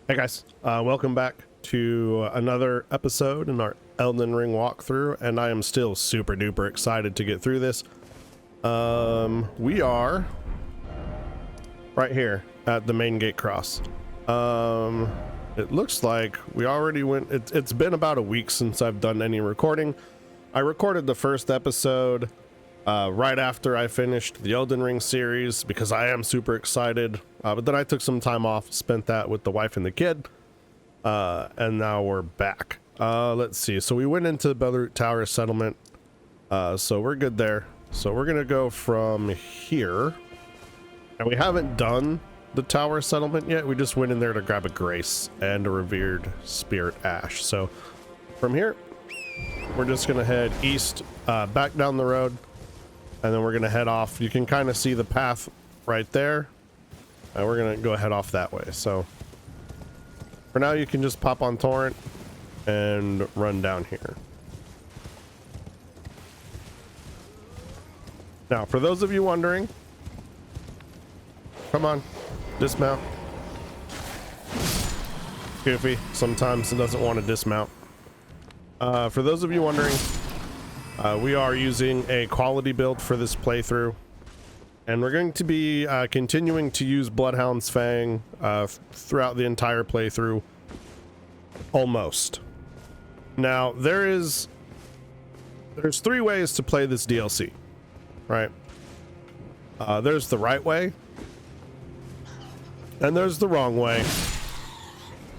Hey guys, welcome back to another episode in our Elden Ring walkthrough, and I am still super duper excited to get through this. We are right here at the main gate cross. It looks like we already went. It's been about a week since I've done any recording. I recorded the first episode right after I finished the Elden Ring series because I am super excited. But then I took some time off, spent that with the wife and the kid, and now we're back. Let's see. So we went into Revered Tower settlement, so we're good there. So we're gonna go from here, and we haven't done the tower settlement yet. We just went in there to grab a grace and a Revered Spirit Ash. So from here, we're just gonna head east, back down the road, and then we're gonna head off. You can kind of see the path right there. And we're gonna go head off that way. So for now, you can just pop on Torrent and run down here. Now, for those of you wondering, come on, dismount. Goofy, sometimes it doesn't want to dismount. For those of you wondering, we are using a quality build for this playthrough. And we're going to be continuing to use Bloodhound's Fang throughout the entire playthrough, almost. Now, there's three ways to play this DLC, right? There's the right way, and there's the wrong way,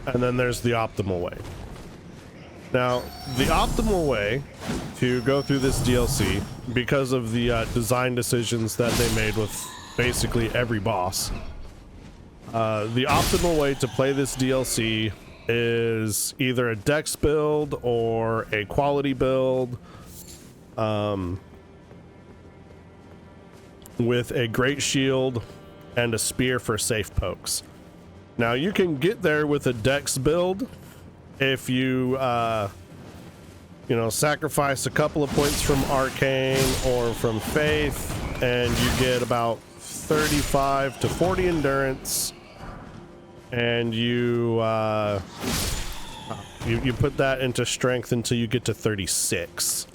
and then there's the optimal way. Now, the optimal way to go through this DLC, because of the design decisions that they made with basically every boss, the optimal way to play this DLC is either a dex build or a quality build with a great shield and a spear for safe pokes. Now, you can get there with a dex build if you sacrifice a couple of points from Arcane or from Faith, and you get about 35 to 40 endurance, and you put that into strength until you get to 36,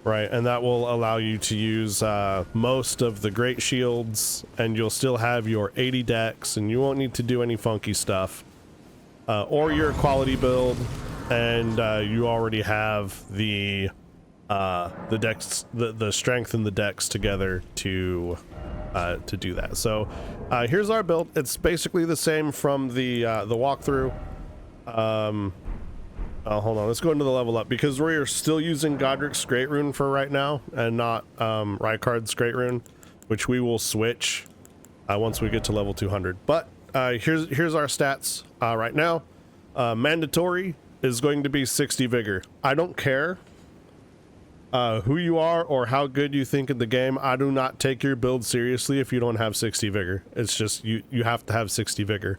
right? And that will allow you to use most of the great shields, and you'll still have your 80 dex, and you won't need to do any funky stuff. Or your quality build, and you already have the dex, the strength and the dex together to do that. So here's our build. It's basically the same from the walkthrough. Hold on, let's go into the level up because we're still using Godric's Great Rune for right now, and not Rykard's Great Rune, which we will switch once we get to level 200. But here's our stats right now. Mandatory is going to be 60 vigor. I don't care who you are or how good you think of the game. I do not take your build seriously if you don't have 60 vigor. It's just you have to have 60 vigor.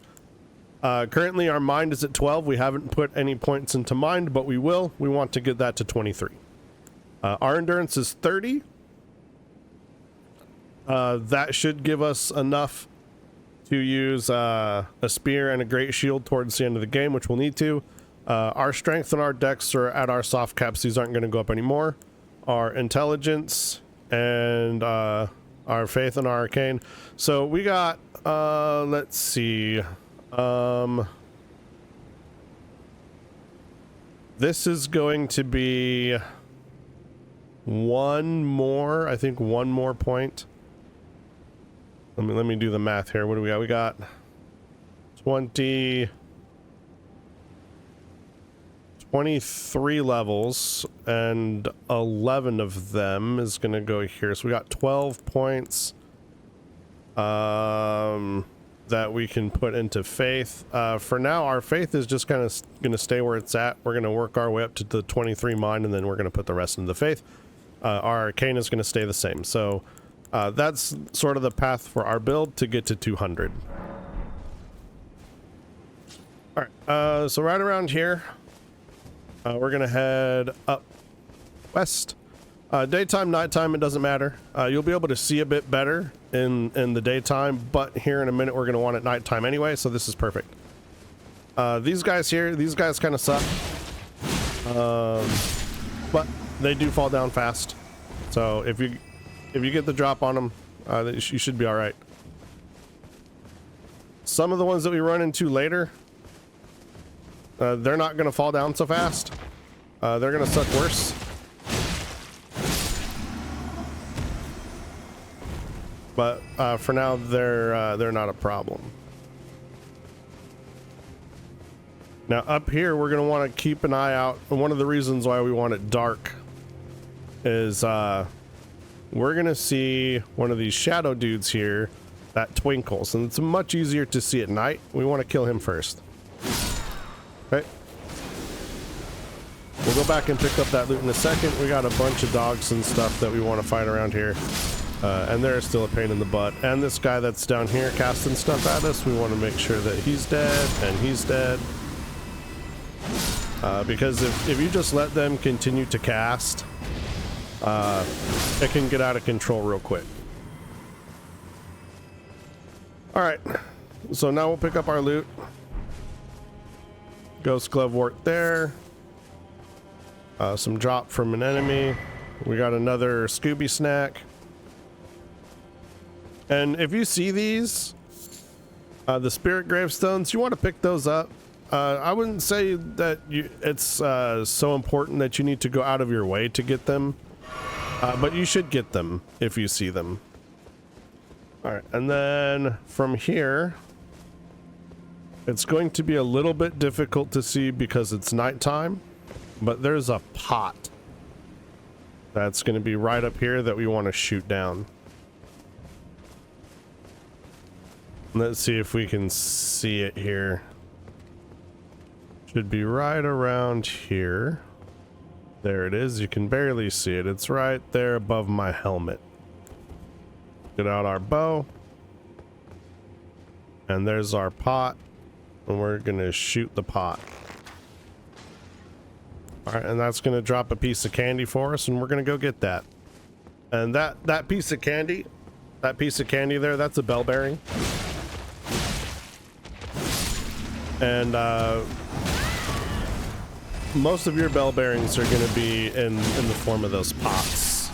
Currently our mind is at 12. We haven't put any points into mind, but we will. We want to get that to 23. Our endurance is 30. That should give us enough to use a spear and a great shield towards the end of the game, which we'll need to. Our strength and our dex are at our soft caps. These aren't going to go up anymore. Our intelligence and our faith and our arcane. So we got, let's see. This is going to be one more point. Let me do the math here. What do we got? We got 23 levels, and 11 of them is going to go here. So we got 12 points that we can put into faith. For now, our faith is just kind of going to stay where it's at. We're going to work our way up to the 23 mine, and then we're going to put the rest into the faith. Our arcane is going to stay the same. So that's sort of the path for our build to get to 200. All right, so right around here, we're gonna head up west. Daytime, nighttime, it doesn't matter. You'll be able to see a bit better in the daytime, but here in a minute we're gonna want it nighttime anyway, so this is perfect. These guys here, these guys kind of suck. But they do fall down fast. So if you get the drop on them, you should be all right. Some of the ones that we run into later, they're not going to fall down so fast. They're going to suck worse. But for now, they're not a problem. Now up here, we're going to want to keep an eye out. And one of the reasons why we want it dark is we're going to see one of these shadow dudes here that twinkles, and it's much easier to see at night. We want to kill him first. Okay. We'll go back and pick up that loot in a second. We got a bunch of dogs and stuff that we want to fight around here. And they're still a pain in the butt. And this guy that's down here casting stuff at us, we want to make sure that he's dead and he's dead. Because if you just let them continue to cast, it can get out of control real quick. All right, so now we'll pick up our loot. Ghost Glovewort there. Some drop from an enemy. We got another Scooby snack. And if you see these, the spirit gravestones, you want to pick those up. I wouldn't say that it's so important that you need to go out of your way to get them, but you should get them if you see them. All right, and then from here, it's going to be a little bit difficult to see because it's nighttime, but there's a pot that's going to be right up here that we want to shoot down. Let's see if we can see it here. Should be right around here. There it is. You can barely see it. It's right there above my helmet. Get out our bow. And there's our pot. And we're going to shoot the pot. All right, and that's going to drop a piece of candy for us, and we're going to go get that. And that piece of candy there, that's a bell bearing. And most of your bell bearings are going to be in the form of those pots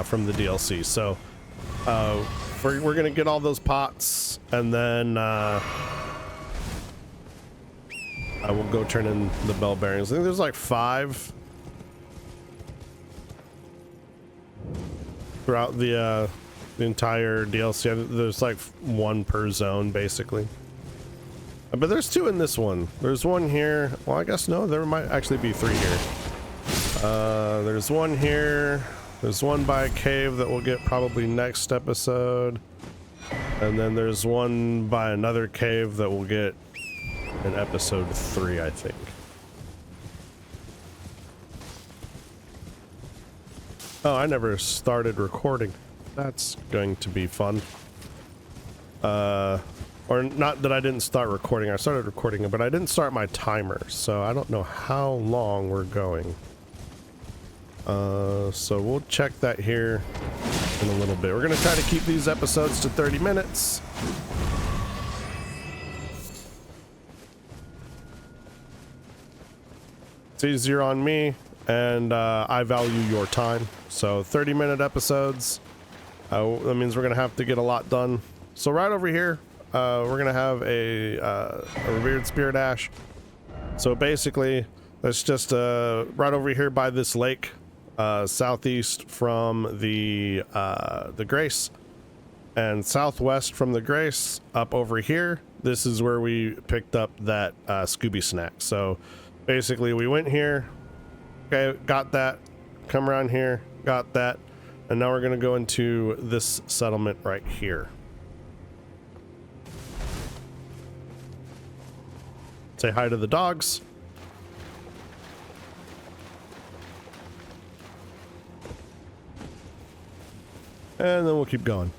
from the DLC. So we're going to get all those pots, and then I will go turn in the bell bearings. I think there's like 5 throughout the entire DLC. There's like 1 per zone, basically. But there's 2 in this one. There's 1 here. Well, I guess no, there might actually be 3 here. There's 1 here. There's 1 by a cave that we'll get probably next episode. And then there's 1 by another cave that we'll get in episode 3, I think. Oh, I never started recording. That's going to be fun. Or not that I didn't start recording. I started recording it, but I didn't start my timer, so I don't know how long we're going. So we'll check that here in a little bit. We're going to try to keep these episodes to 30 minutes. It's easier on me, and I value your time. So 30-minute episodes. That means we're going to have to get a lot done. So right over here, we're going to have a Revered Spirit Ash. So basically, that's just right over here by this lake, southeast from the Grace, and southwest from the Grace, up over here. This is where we picked up that Scooby snack. So basically, we went here, okay, got that, come around here, got that, and now we're going to go into this settlement right here. Say hi to the dogs. And then we'll keep going.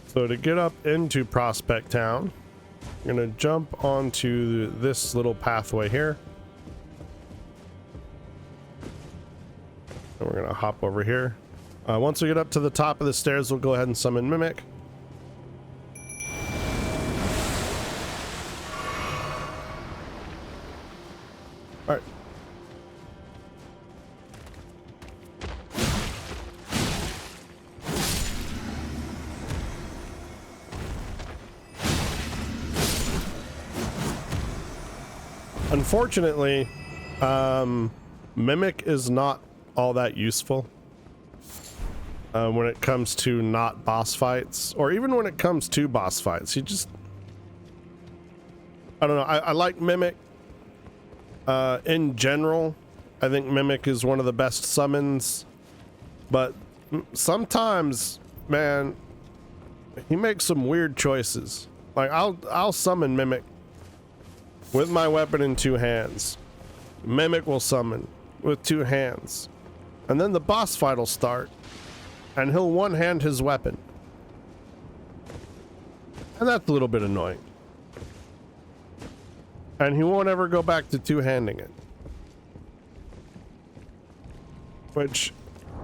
So to get up into Prospect Town, I'm going to jump onto this little pathway here. And we're gonna hop over here. Once we get up to the top of the stairs, we'll go ahead and summon Mimic. All right. Unfortunately, Mimic is not all that useful when it comes to not boss fights, or even when it comes to boss fights. You just, I don't know. I like Mimic. In general, I think Mimic is one of the best summons, but sometimes, man, he makes some weird choices. Like I'll summon Mimic with my weapon in two hands. Mimic will summon with two hands, and then the boss fight will start, and he'll one-hand his weapon, and that's a little bit annoying. And he won't ever go back to two-handing it, which,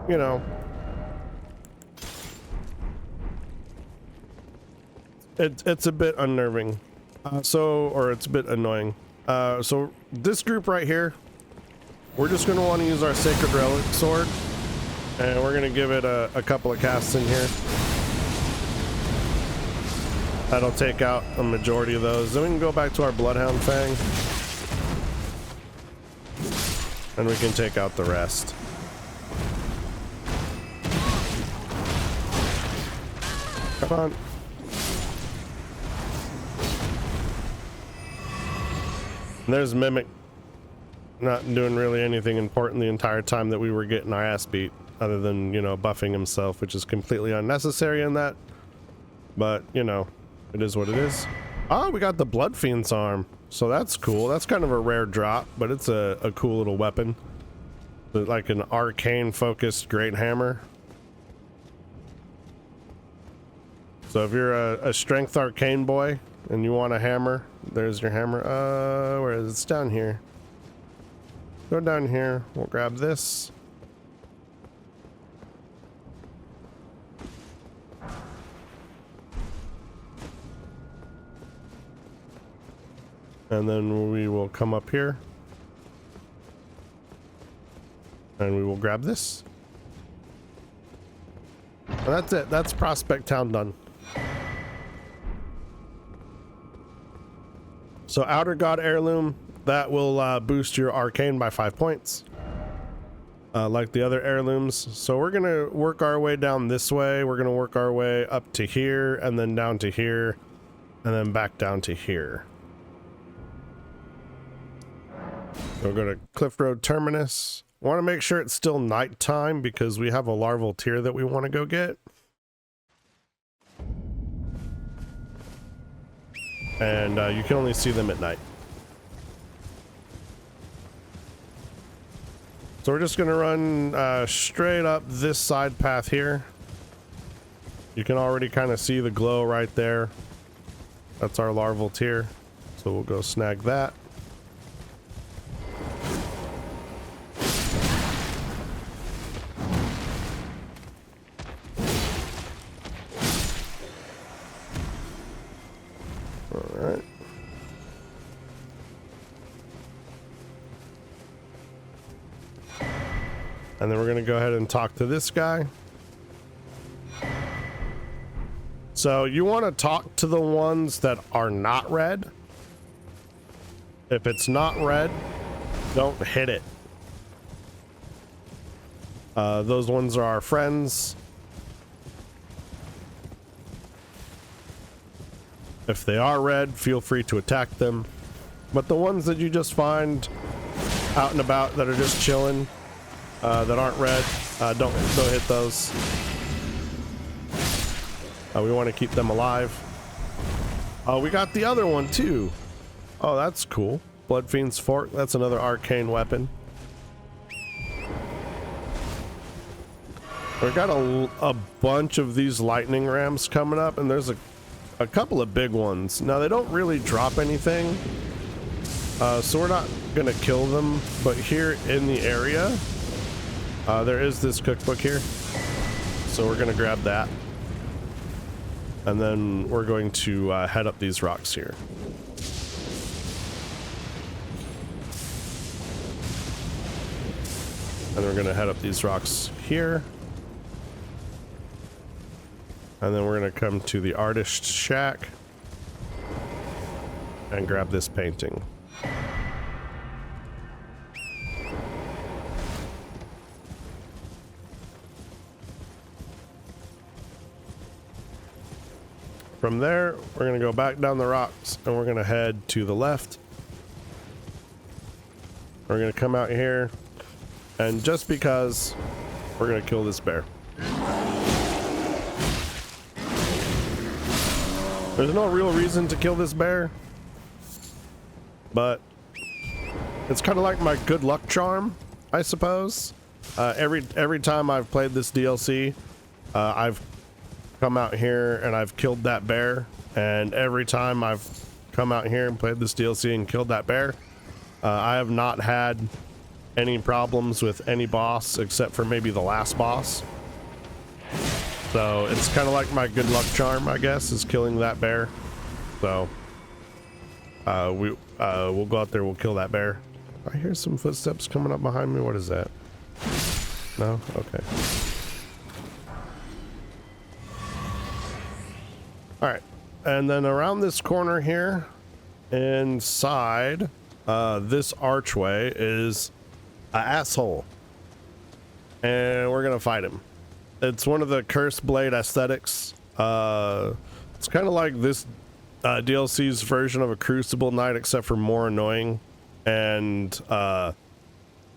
you know, it's a bit unnerving. Or it's a bit annoying. So this group right here, we're just going to want to use our Sacred Relic Sword, and we're going to give it a couple of casts in here. That'll take out a majority of those. Then we can go back to our Bloodhound Fang, and we can take out the rest. Come on. There's Mimic not doing really anything important the entire time that we were getting our ass beat, other than, you know, buffing himself, which is completely unnecessary in that. But, you know, it is what it is. Oh, we got the Blood Fiend's arm, so that's cool. That's kind of a rare drop, but it's a cool little weapon. Like an arcane focused great hammer. So if you're a strength arcane boy and you want a hammer, there's your hammer. Where is it? It's down here. Go down here. We'll grab this. And then we will come up here. And we will grab this. And that's it. That's Prospect Town done. So Outer God Heirloom, that will boost your arcane by 5 points, like the other heirlooms. So we're gonna work our way down this way. We're gonna work our way up to here, and then down to here, and then back down to here. We'll go to Cliff Road Terminus. Want to make sure it's still nighttime because we have a Larval Tear that we want to go get. And you can only see them at night. So we're just going to run straight up this side path here. You can already kind of see the glow right there. That's our Larval Tear. So we'll go snag that. Alright. And then we're going to go ahead and talk to this guy. So you want to talk to the ones that are not red. If it's not red, don't hit it. Those ones are our friends. If they are red, feel free to attack them. But the ones that you just find out and about that are just chilling, that aren't red, don't hit those. We want to keep them alive. We got the other one too. Oh, that's cool. Blood Fiend's Fork. That's another arcane weapon. We got a bunch of these lightning rams coming up, and there's a couple of big ones. Now they don't really drop anything, so we're not gonna kill them, but here in the area There is this cookbook here, so we're gonna grab that, and then we're going to head up these rocks here. And we're gonna head up these rocks here, and then we're gonna come to the artist shack and grab this painting. From there, we're going to go back down the rocks and we're going to head to the left. We're going to come out here, and just because, we're going to kill this bear. There's no real reason to kill this bear, but it's kind of like my good luck charm, I suppose. Every time I've played this DLC, I've come out here and I've killed that bear, and every time I've come out here and played this DLC and killed that bear, I have not had any problems with any boss except for maybe the last boss. So it's kind of like my good luck charm, I guess, is killing that bear. So we'll go out there, we'll kill that bear. I hear some footsteps coming up behind me. What is that? No? Okay. All right, and then around this corner here, inside this archway is an asshole, and we're gonna fight him. It's one of the Cursed Blade aesthetics. It's kind of like this DLC's version of a Crucible Knight, except for more annoying and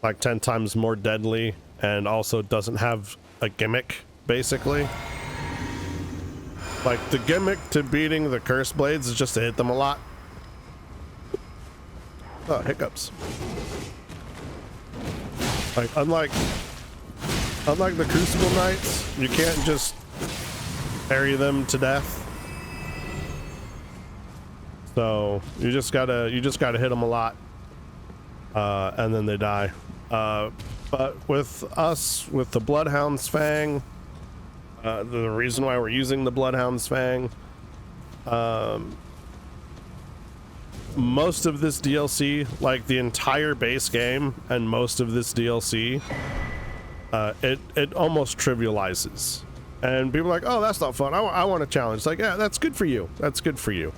like 10 times more deadly, and also doesn't have a gimmick, basically. Like, the gimmick to beating the Cursed Blades is just to hit them a lot. Oh, hiccups. Like, unlike the Crucible Knights, you can't just parry them to death. So you just gotta hit them a lot, and then they die. But with us, with the Bloodhound's Fang, the reason why we're using the Bloodhound's Fang, most of this DLC, like the entire base game and most of this DLC, it almost trivializes. And people are like, oh, that's not fun. I want a challenge. Like, yeah, that's good for you. That's good for you.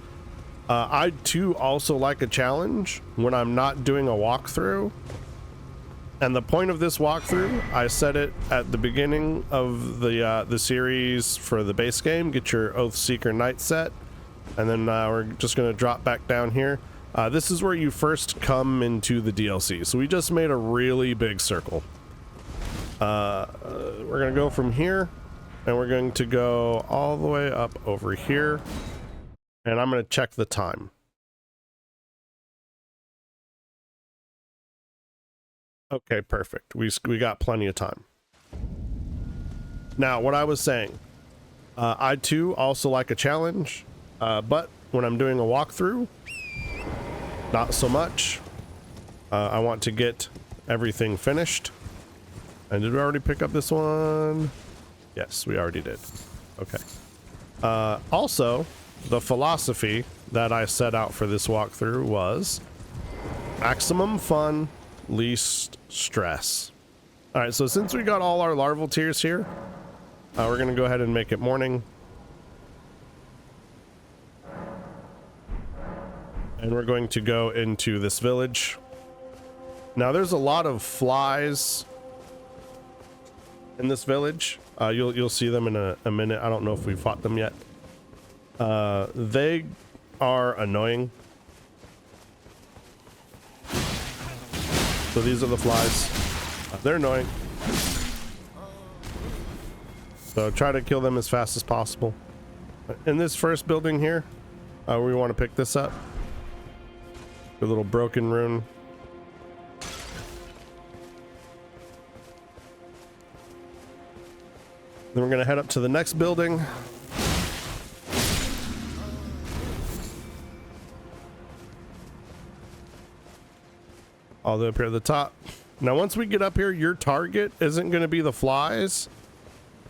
I too also like a challenge when I'm not doing a walkthrough. And the point of this walkthrough, I said it at the beginning of the series for the base game. Get your Oathseeker Knight set, and then we're just going to drop back down here. This is where you first come into the DLC. So we just made a really big circle. We're going to go from here, and we're going to go all the way up over here, and I'm going to check the time. Okay, perfect. We got plenty of time. Now, what I was saying, I too also like a challenge, but when I'm doing a walkthrough, not so much. I want to get everything finished. And did we already pick up this one? Yes, we already did. Okay. Also, the philosophy that I set out for this walkthrough was maximum fun, least stress. All right, so since we got all our larval tears here, we're gonna go ahead and make it morning, and we're going to go into this village. Now there's a lot of flies in this village. You'll see them in a minute. I don't know if we fought them yet. They are annoying. So these are the flies. They're annoying. So try to kill them as fast as possible. In this first building here, we want to pick this up. A little broken rune. Then we're going to head up to the next building. All the way up here at the top. Now, once we get up here, your target isn't going to be the flies.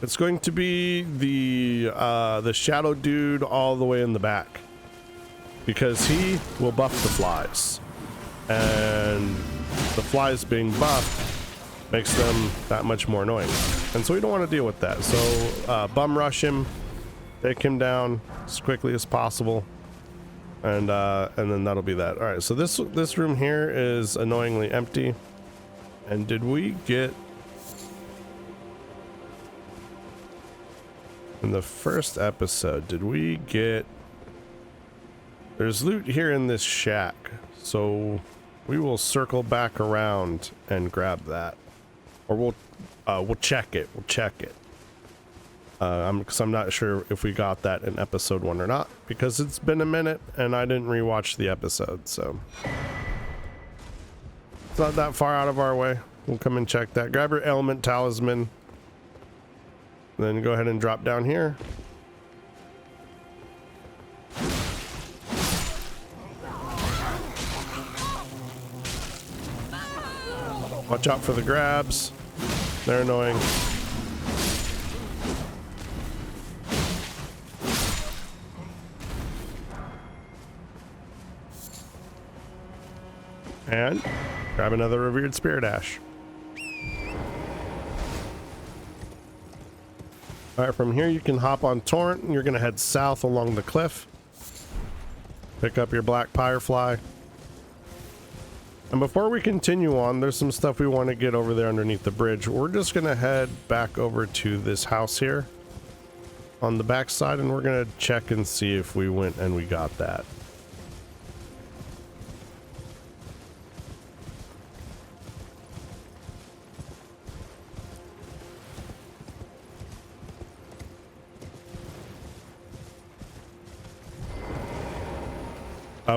It's going to be the shadow dude all the way in the back, because he will buff the flies, and the flies being buffed makes them that much more annoying, and so we don't want to deal with that. So bum rush him, take him down as quickly as possible, and then that'll be that. All right, so this room here is annoyingly empty. And did we get in the first episode, did we get, there's loot here in this shack, so we will circle back around and grab that, or we'll check it. Because I'm not sure if we got that in episode 1 or not, because it's been a minute and I didn't rewatch the episode, so it's not that far out of our way. We'll come and check that. Grab your element talisman, then go ahead and drop down here. Watch out for the grabs. They're annoying. And grab another Revered Spirit Ash. Alright, from here you can hop on Torrent and you're going to head south along the cliff. Pick up your black firefly. And before we continue on, there's some stuff we want to get over there underneath the bridge. We're just going to head back over to this house here on the back side, and we're going to check and see if we went and we got that.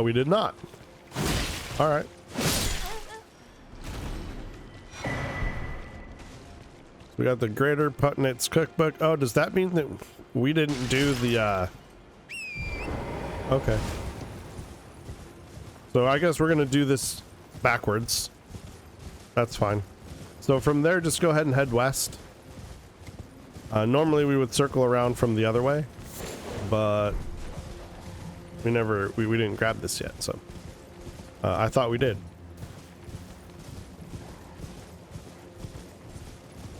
We did not. All right. We got the Greater Putnit's Cookbook. Oh, does that mean that we didn't do the, okay. So I guess we're gonna do this backwards. That's fine. So from there, just go ahead and head west. Normally we would circle around from the other way, but we didn't grab this yet, so I thought we did.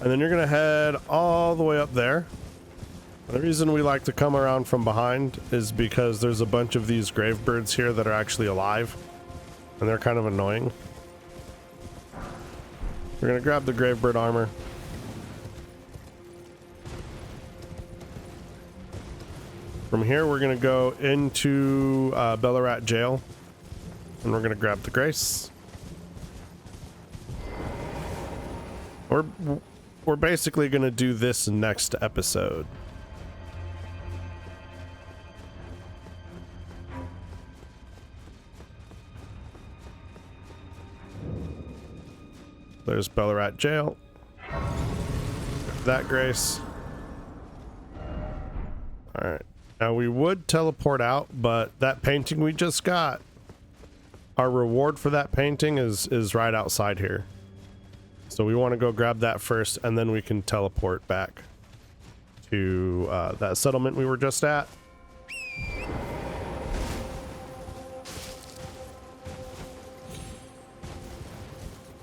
And then you're gonna head all the way up there. The reason we like to come around from behind is because there's a bunch of these grave birds here that are actually alive, and they're kind of annoying. We're gonna grab the grave bird armor. From here, we're gonna go into Bellarat Jail, and we're gonna grab the Grace. We're basically gonna do this next episode. There's Bellarat Jail. That Grace. All right. Now we would teleport out, but that painting we just got, our reward for that painting is right outside here. So we want to go grab that first, and then we can teleport back to that settlement we were just at.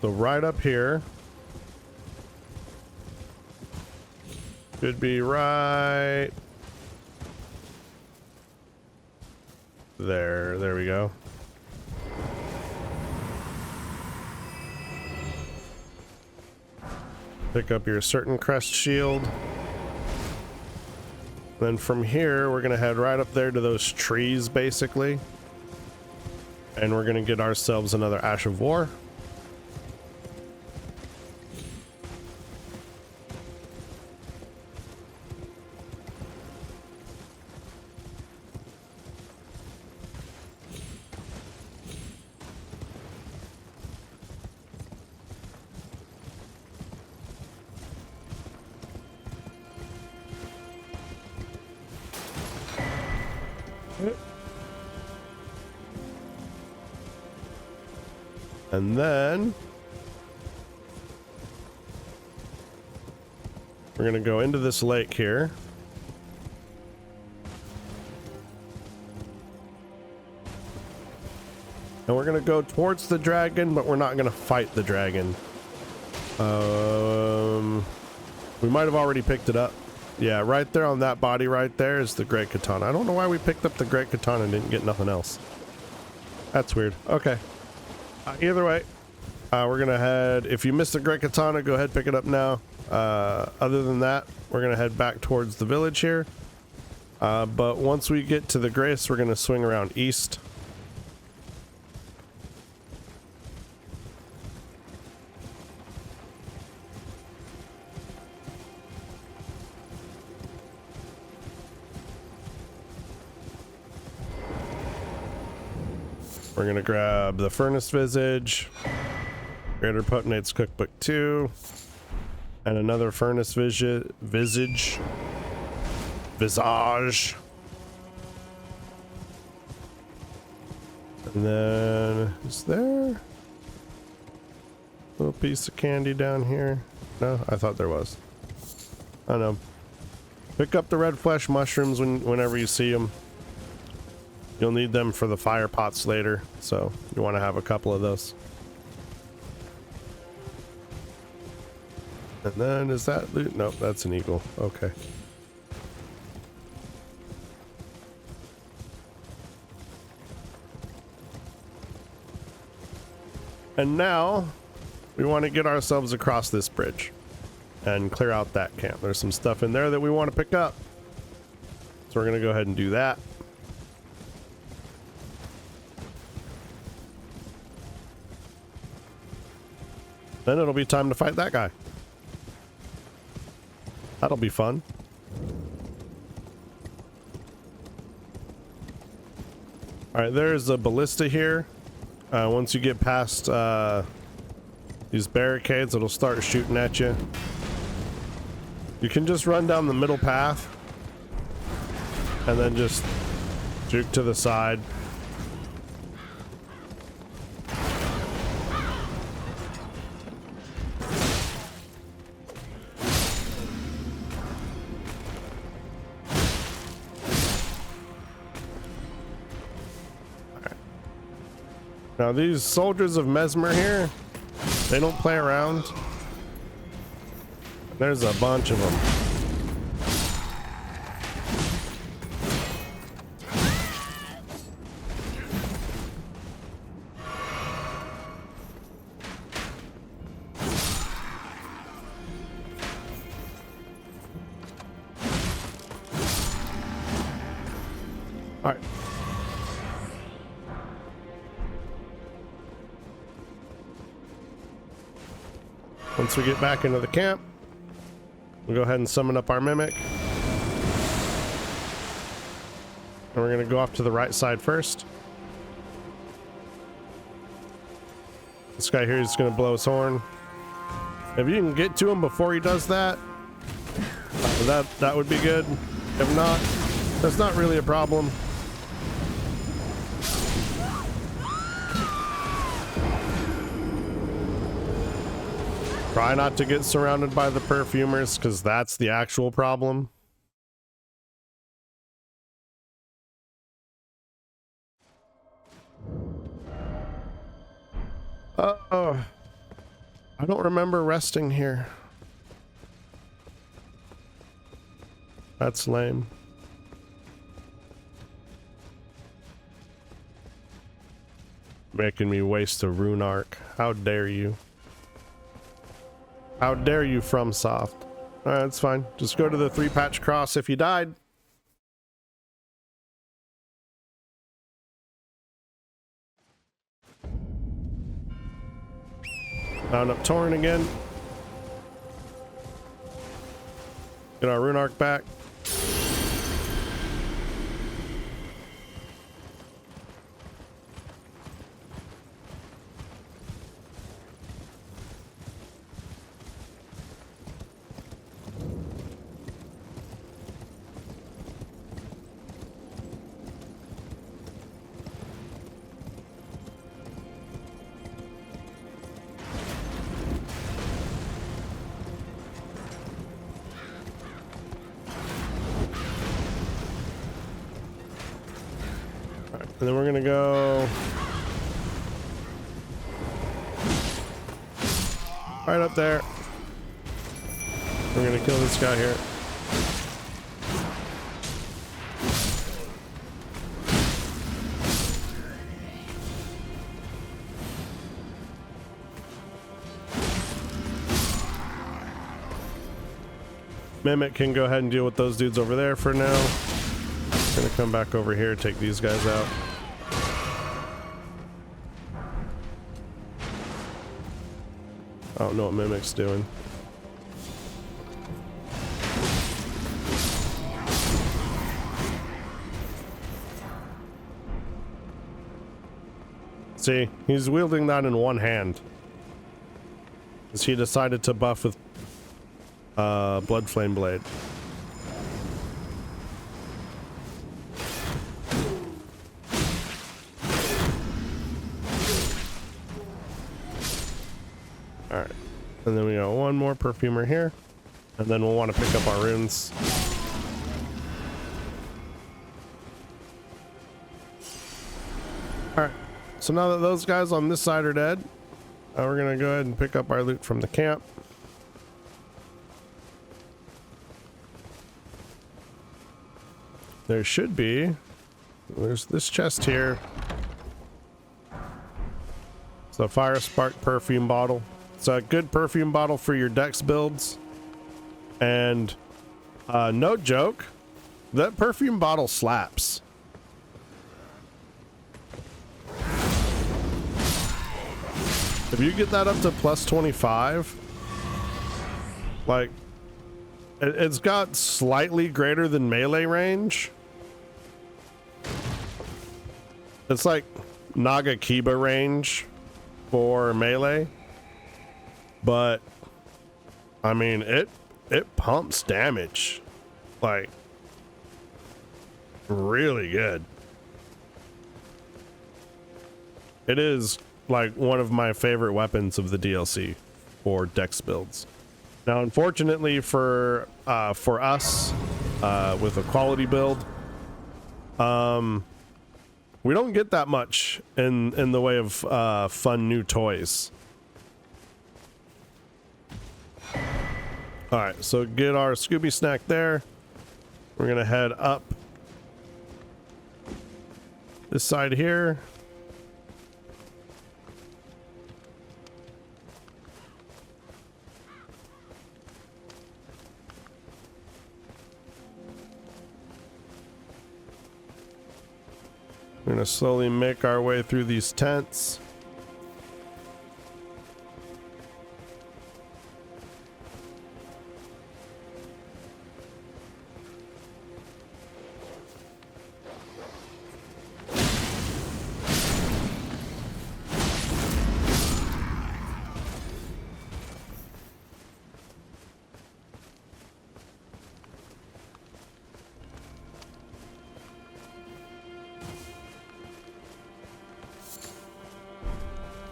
So right up here should be right there. There we go. Pick up your certain crest shield. Then from here, we're gonna head right up there to those trees, basically. And we're gonna get ourselves another Ash of War. And then We're gonna go into this lake here. And we're gonna go towards the dragon, but we're not gonna fight the dragon. We might have already picked it up. Yeah, right there on that body right there is the Great Katana. I don't know why we picked up the Great Katana and didn't get nothing else. That's weird. Okay. Either way, we're gonna head, if you missed the Great Katana, go ahead, pick it up now. Other than that, we're gonna head back towards the village here. But once we get to the Grace, we're gonna swing around east. We're gonna grab the Furnace Visage, Greater Potentate's Cookbook 2, and another Furnace Visage. And then, is there a little piece of candy down here? No, I thought there was. I don't know. Pick up the red flesh mushrooms whenever you see them. You'll need them for the fire pots later, so you want to have a couple of those. And then, is that loot? Nope, that's an eagle. Okay. And now, we want to get ourselves across this bridge and clear out that camp. There's some stuff in there that we want to pick up. So we're going to go ahead and do that. Then it'll be time to fight that guy. That'll be fun. Alright, there's a ballista here. Once you get past these barricades, it'll start shooting at you. You can just run down the middle path and then just juke to the side. Now these soldiers of Mesmer here, they don't play around. There's a bunch of them. All right. Once we get back into the camp, we'll go ahead and summon up our Mimic. And we're going to go off to the right side first. This guy here is going to blow his horn. If you can get to him before he does that, that would be good. If not, that's not really a problem. Try not to get surrounded by the perfumers, because that's the actual problem. Oh, I don't remember resting here. That's lame. Making me waste a rune arc. How dare you? How dare you, FromSoft? Alright, that's fine. Just go to the 3-patch cross if you died. Mount up Torrent again. Get our rune arc back. And then we're gonna go right up there. We're gonna kill this guy here. Mimic can go ahead and deal with those dudes over there for now. Gonna come back over here, take these guys out. I don't know what Mimic's doing. See, he's wielding that in one hand. Because he decided to buff with Blood Flame Blade. Alright. And then we got one more perfumer here. And then we'll want to pick up our runes. Alright. So now that those guys on this side are dead, we're going to go ahead and pick up our loot from the camp. There should be. There's this chest here. It's a Fire Spark perfume bottle. It's a good perfume bottle for your dex builds. And no joke, that perfume bottle slaps. If you get that up to plus 25, like it's got slightly greater than melee range. It's like Nagakiba range for melee, but I mean it pumps damage like really good. It is like one of my favorite weapons of the DLC for dex builds. Now, unfortunately for us with a quality build, we don't get that much in the way of fun new toys. All right, so get our Scooby snack there. We're gonna head up this side here. We're gonna slowly make our way through these tents.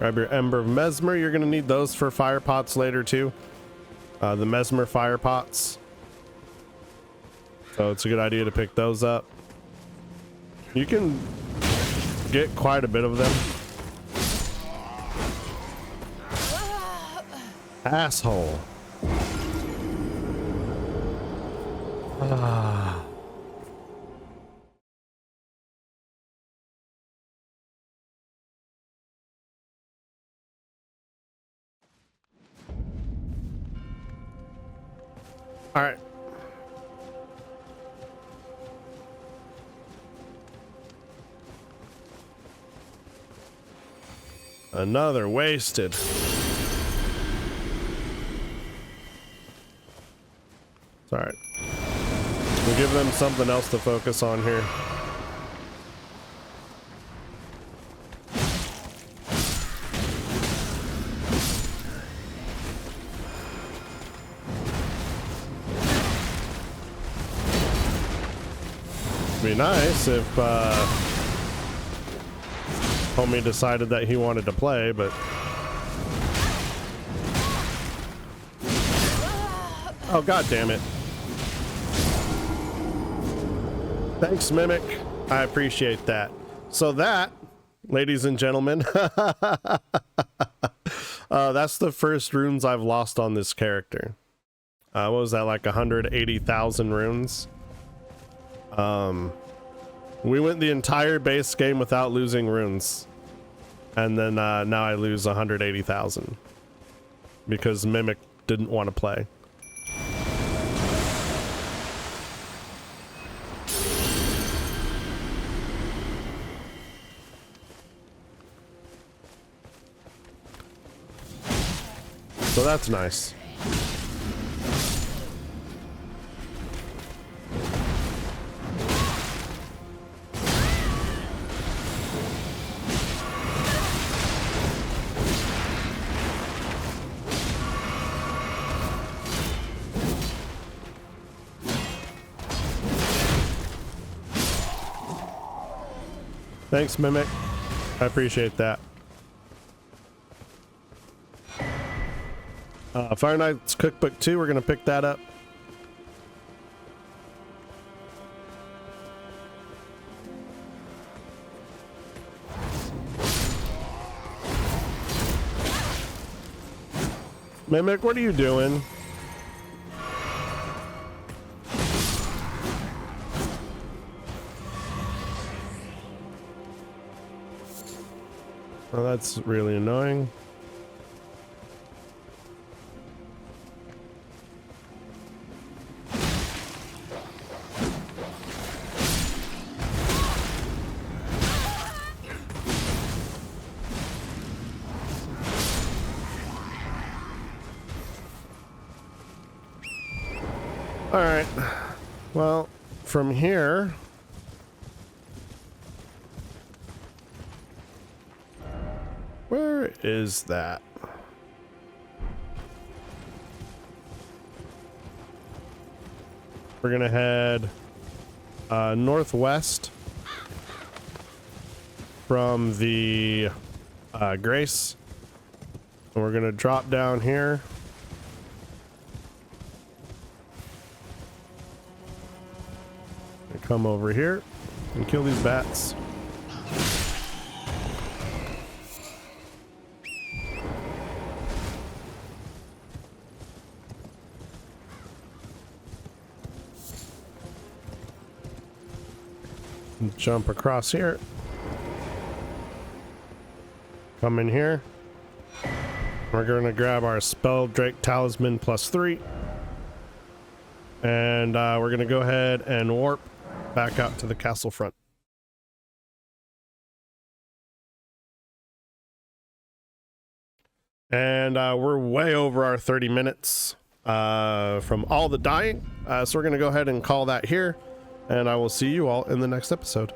Grab your Ember of Mesmer. You're going to need those for fire pots later too. The Mesmer fire pots. So it's a good idea to pick those up. You can get quite a bit of them. Asshole. Ah. All right. Another wasted. It's all right. We'll give them something else to focus on here. Be nice if homie decided that he wanted to play, but oh god damn it. Thanks, Mimic. I appreciate that. So that, ladies and gentlemen, that's the first runes I've lost on this character. What was that, like 180,000 runes? We went the entire base game without losing runes. And then now I lose 180,000. Because Mimic didn't want to play. So that's nice. Thanks, Mimic. I appreciate that. Fire Knight's Cookbook 2, we're going to pick that up. Mimic, what are you doing? Oh, that's really annoying. All right. Well, from here, where is that? We're gonna head northwest from the Grace, and we're gonna drop down here. Come over here and kill these bats. Jump across here. Come in here. We're going to grab our Spell Drake Talisman +3. And we're going to go ahead and warp back out to the castle front. And we're way over our 30 minutes from all the dying. So we're going to go ahead and call that here. And I will see you all in the next episode.